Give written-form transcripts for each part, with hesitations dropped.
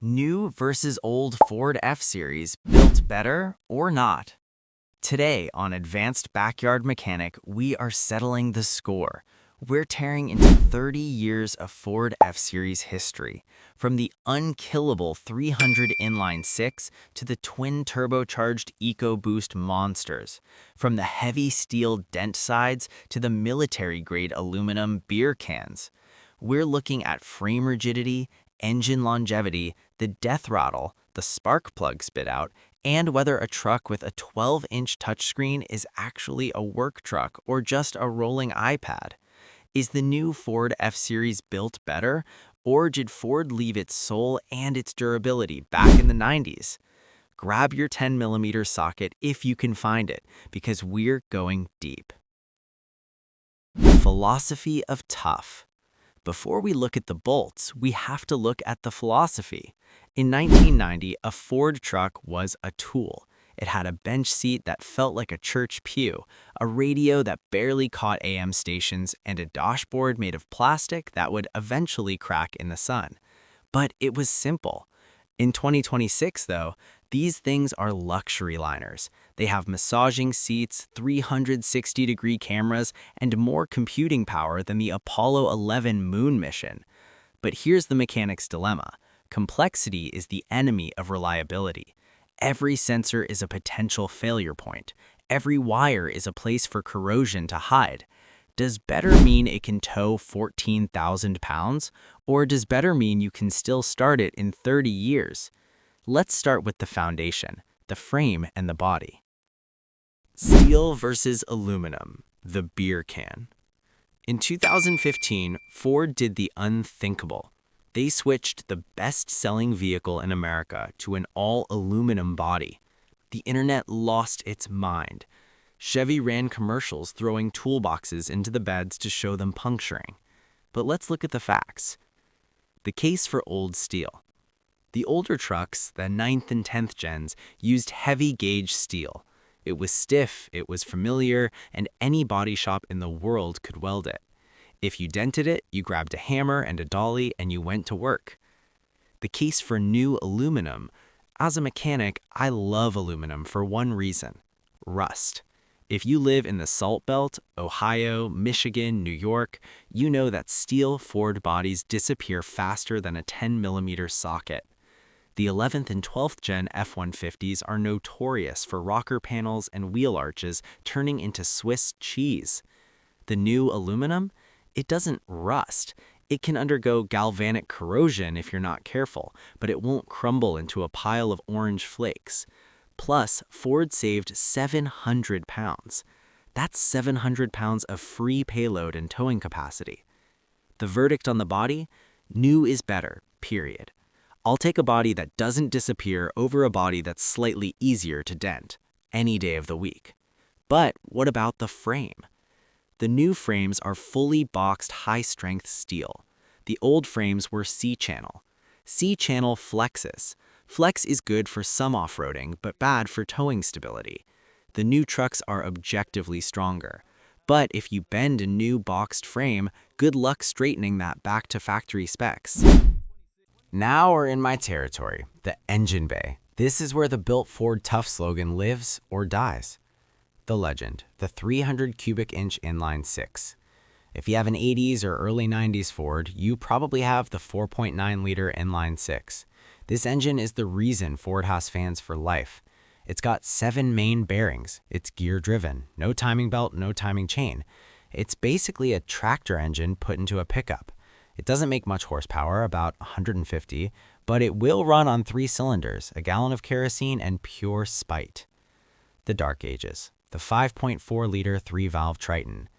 New versus old Ford F-Series, built better or not? Today on Advanced Backyard Mechanic, we are settling the score. We're tearing into 30 years of Ford F-Series history, from the unkillable 300 inline-six to the twin-turbocharged EcoBoost monsters, from the heavy steel dent sides to the military-grade aluminum beer cans. We're looking at frame rigidity, engine longevity, the death rattle, the spark plug spit out, and whether a truck with a 12-inch touchscreen is actually a work truck or just a rolling iPad. Is the new Ford F-Series built better, or did Ford leave its soul and its durability back in the 90s? Grab your 10mm socket if you can find it, because we're going deep. Philosophy of tough. Before we look at the bolts, we have to look at the philosophy. In 1990, a Ford truck was a tool. It had a bench seat that felt like a church pew, a radio that barely caught AM stations, and a dashboard made of plastic that would eventually crack in the sun. But it was simple. In 2026, though, these things are luxury liners. They have massaging seats, 360-degree cameras, and more computing power than the Apollo 11 moon mission. But here's the mechanic's dilemma. Complexity is the enemy of reliability. Every sensor is a potential failure point. Every wire is a place for corrosion to hide. Does better mean it can tow 14,000 pounds? Or does better mean you can still start it in 30 years? Let's start with the foundation, the frame and the body. Steel versus aluminum, the beer can. In 2015, Ford did the unthinkable. They switched the best-selling vehicle in America to an all-aluminum body. The internet lost its mind. Chevy ran commercials throwing toolboxes into the beds to show them puncturing. But let's look at the facts. The case for old steel. The older trucks, the 9th and 10th gens, used heavy-gauge steel. It was stiff, it was familiar, and any body shop in the world could weld it. If you dented it, you grabbed a hammer and a dolly and you went to work. The case for new aluminum. As a mechanic, I love aluminum for one reason: rust. If you live in the Salt Belt, Ohio, Michigan, New York, you know that steel Ford bodies disappear faster than a 10mm socket. The 11th and 12th gen F-150s are notorious for rocker panels and wheel arches turning into Swiss cheese. The new aluminum? It doesn't rust. It can undergo galvanic corrosion if you're not careful, but it won't crumble into a pile of orange flakes. Plus, Ford saved 700 pounds. That's 700 pounds of free payload and towing capacity. The verdict on the body? New is better, period. I'll take a body that doesn't disappear over a body that's slightly easier to dent, any day of the week. But what about the frame? The new frames are fully boxed high-strength steel. The old frames were C-channel. C-channel flexes. Flex is good for some off-roading, but bad for towing stability. The new trucks are objectively stronger. But if you bend a new boxed frame, good luck straightening that back to factory specs. Now we're in my territory, the engine bay. This is where the Built Ford Tough slogan lives or dies. The legend, the 300 cubic inch inline-six. If you have an 80s or early 90s Ford, you probably have the 4.9-liter inline-six. This engine is the reason Ford has fans for life. It's got 7 main bearings. It's gear-driven. No timing belt, no timing chain. It's basically a tractor engine put into a pickup. It doesn't make much horsepower, about 150, but it will run on 3 cylinders, a gallon of kerosene, and pure spite. The dark ages. The 5.4-liter 3-valve Triton.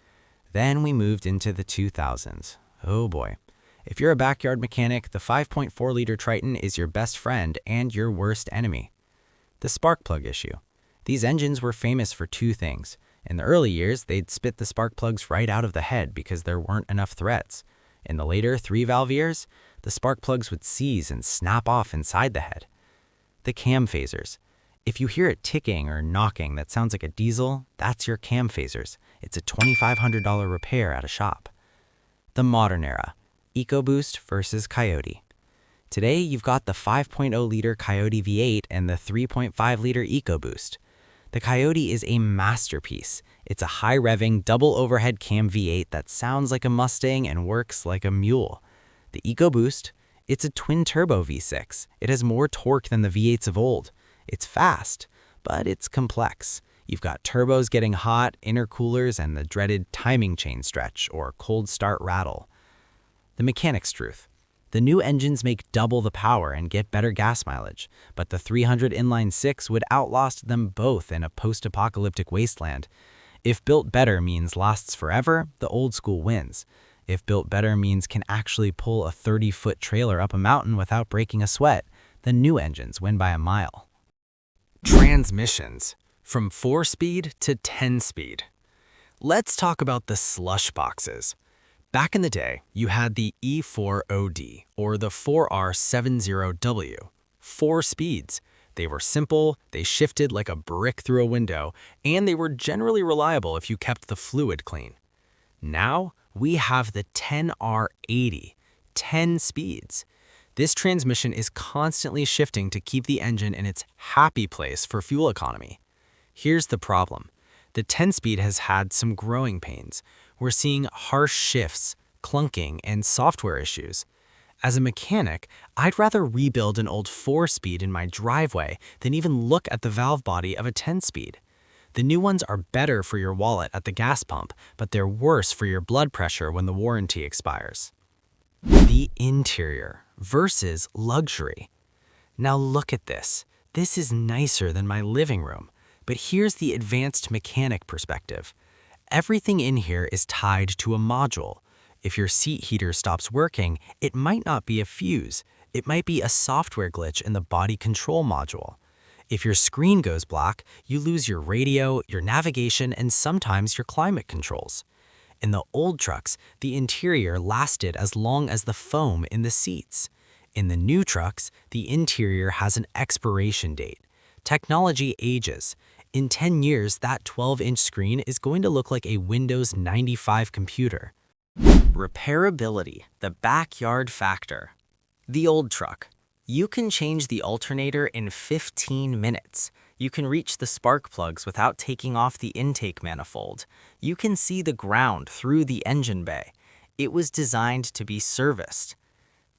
Then we moved into the 2000s. Oh boy. If you're a backyard mechanic, the 5.4-liter Triton is your best friend and your worst enemy. The spark plug issue. These engines were famous for 2 things. In the early years, they'd spit the spark plugs right out of the head because there weren't enough threads. In the later 3-valve years, the spark plugs would seize and snap off inside the head. The cam phasers. If you hear it ticking or knocking that sounds like a diesel, that's your cam phasers. It's a $2,500 repair at a shop. The modern era. EcoBoost versus Coyote. Today, you've got the 5.0-liter Coyote V8 and the 3.5-liter EcoBoost. The Coyote is a masterpiece. It's a high-revving, double-overhead cam V8 that sounds like a Mustang and works like a mule. The EcoBoost, it's a twin-turbo V6. It has more torque than the V8s of old. It's fast, but it's complex. You've got turbos getting hot, intercoolers, and the dreaded timing chain stretch, or cold start rattle. The mechanic's truth. The new engines make double the power and get better gas mileage, but the 300 inline-six would outlast them both in a post-apocalyptic wasteland. If built better means lasts forever, the old school wins. If built better means can actually pull a 30-foot trailer up a mountain without breaking a sweat, the new engines win by a mile. Transmissions. From 4-speed to 10-speed. Let's talk about the slush boxes. Back in the day, you had the E4OD, or the 4R70W. 4 speeds. They were simple, they shifted like a brick through a window, and they were generally reliable if you kept the fluid clean. Now, we have the 10R80, 10 speeds. This transmission is constantly shifting to keep the engine in its happy place for fuel economy. Here's the problem. The 10-speed has had some growing pains. We're seeing harsh shifts, clunking, and software issues. As a mechanic, I'd rather rebuild an old 4-speed in my driveway than even look at the valve body of a 10-speed. The new ones are better for your wallet at the gas pump, but they're worse for your blood pressure when the warranty expires. The interior versus luxury. Now look at this. This is nicer than my living room. But here's the advanced mechanic perspective. Everything in here is tied to a module. If your seat heater stops working, it might not be a fuse. It might be a software glitch in the body control module. If your screen goes black, you lose your radio, your navigation, and sometimes your climate controls. In the old trucks, the interior lasted as long as the foam in the seats. In the new trucks, the interior has an expiration date. Technology ages. In 10 years, that 12-inch screen is going to look like a Windows 95 computer. Repairability, the backyard factor. The old truck. You can change the alternator in 15 minutes. You can reach the spark plugs without taking off the intake manifold. You can see the ground through the engine bay. It was designed to be serviced.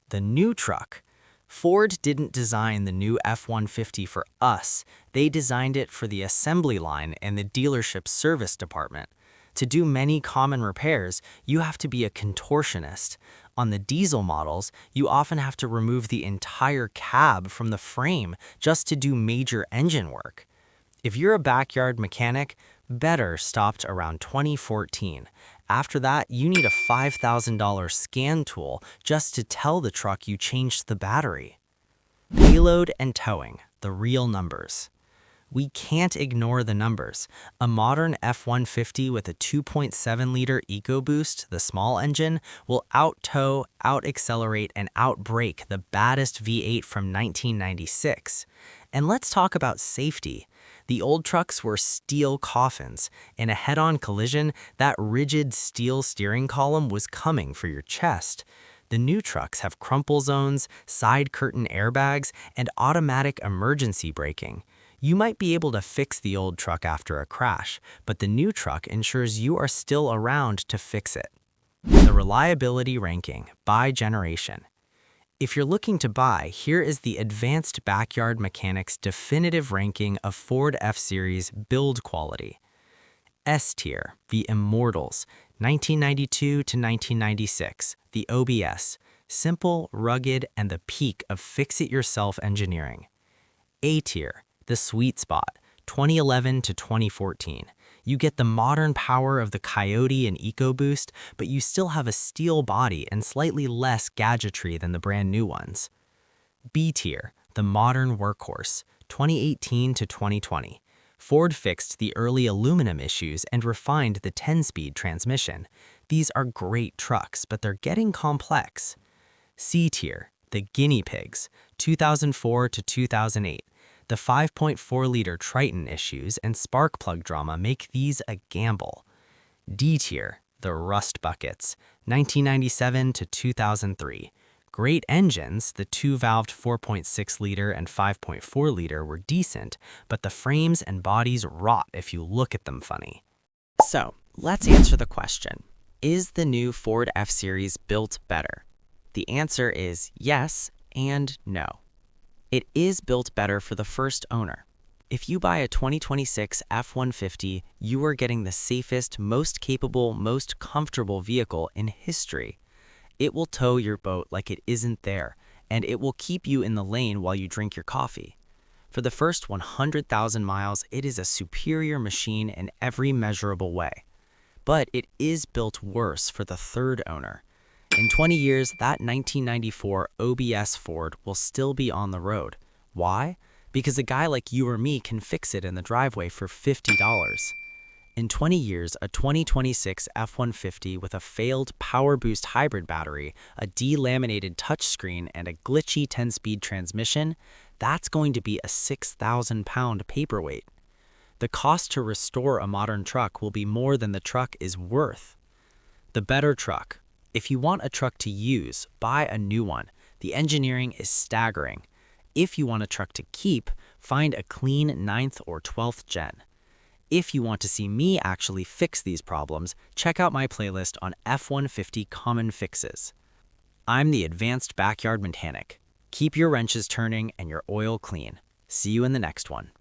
The new truck. Ford didn't design the new F-150 for us. They designed it for the assembly line and the dealership service department. To do many common repairs, you have to be a contortionist. On the diesel models, you often have to remove the entire cab from the frame just to do major engine work. If you're a backyard mechanic, better stopped around 2014. After that, you need a $5,000 scan tool just to tell the truck you changed the battery. Payload and towing, the real numbers. We can't ignore the numbers. A modern F-150 with a 2.7-liter EcoBoost, the small engine, will out-tow, out-accelerate, and out-brake the baddest V8 from 1996. And let's talk about safety. The old trucks were steel coffins. In a head-on collision, that rigid steel steering column was coming for your chest. The new trucks have crumple zones, side curtain airbags, and automatic emergency braking. You might be able to fix the old truck after a crash, but the new truck ensures you are still around to fix it. The reliability ranking by generation. If you're looking to buy, here is the Advanced Backyard Mechanics definitive ranking of Ford F-Series build quality. S tier, the Immortals, 1992 to 1996, the OBS, simple, rugged, and the peak of fix-it-yourself engineering. A tier, the Sweet Spot, 2011 to 2014. You get the modern power of the Coyote and EcoBoost, but you still have a steel body and slightly less gadgetry than the brand new ones. B tier, the modern workhorse, 2018 to 2020. Ford fixed the early aluminum issues and refined the 10-speed transmission. These are great trucks, but they're getting complex. C tier, the Guinea Pigs, 2004 to 2008. The 5.4-liter Triton issues and spark plug drama make these a gamble. D tier, the Rust Buckets, 1997 to 2003. Great engines, the two-valved 4.6-liter and 5.4-liter were decent, but the frames and bodies rot if you look at them funny. So, let's answer the question. Is the new Ford F-Series built better? The answer is yes and no. It is built better for the first owner. If you buy a 2026 F-150, you are getting the safest, most capable, most comfortable vehicle in history. It will tow your boat like it isn't there, and it will keep you in the lane while you drink your coffee. For the first 100,000 miles, it is a superior machine in every measurable way. But it is built worse for the third owner. In 20 years, that 1994 OBS Ford will still be on the road. Why? Because a guy like you or me can fix it in the driveway for $50. In 20 years, a 2026 F-150 with a failed Power Boost hybrid battery, a delaminated touchscreen, and a glitchy 10-speed transmission, that's going to be a 6,000-pound paperweight. The cost to restore a modern truck will be more than the truck is worth. The better truck. If you want a truck to use, buy a new one. The engineering is staggering. If you want a truck to keep, find a clean 9th or 12th gen. If you want to see me actually fix these problems, check out my playlist on F-150 Common Fixes. I'm the Advanced Backyard Mechanic. Keep your wrenches turning and your oil clean. See you in the next one.